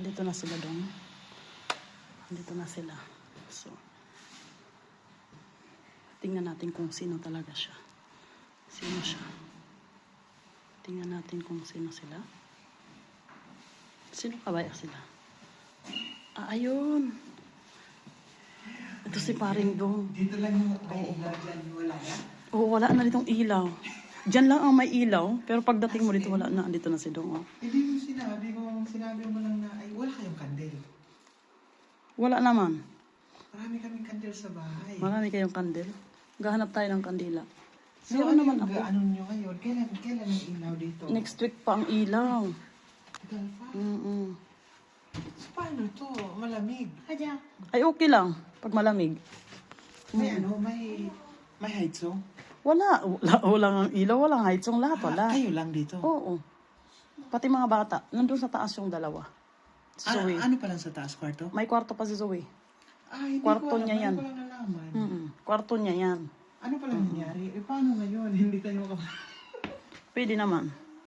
Dito na sila dong. Dito na sila. So, tingnan natin kung sino talaga siya. Sino siya? Tingnan natin kung sino sila. Sino kabaya sila? Ah, ayun. Ito si paring dong. Dito lang yung may ilaw dyan, wala na? Oo, wala na ditong ilaw. Diyan lang ang may ilaw, pero pagdating mo dito, wala na. Dito na si Dong. Oh. Hindi mo sinabi mo lang na, ay, wala kayong kandil. Wala naman. Marami kaming kandil sa bahay. Marami kayong kandil. Gahanap tayo ng kandila. So, Meron naman yung ako. ano nyo ngayon? Kailan ang ilaw dito? Next week pa ang ilaw. Tagal pa. So, paano to? Malamig. Ay, okay lang. Pag malamig. May may height zone? Wala ang ilaw. Walang heights. Lahat, wala. Kayo lang dito? Oo. Pati mga bata. Nandun sa taas yung dalawa. Si Zoe. Ano pa lang sa taas kwarto? May kwarto pa si Zoe. Hindi Kwarto ko alam. niya yan. Ano ko lang nalaman? Kwarto niya yan. Ano pa lang nangyari? Paano ngayon? Hindi tayo Pwede naman.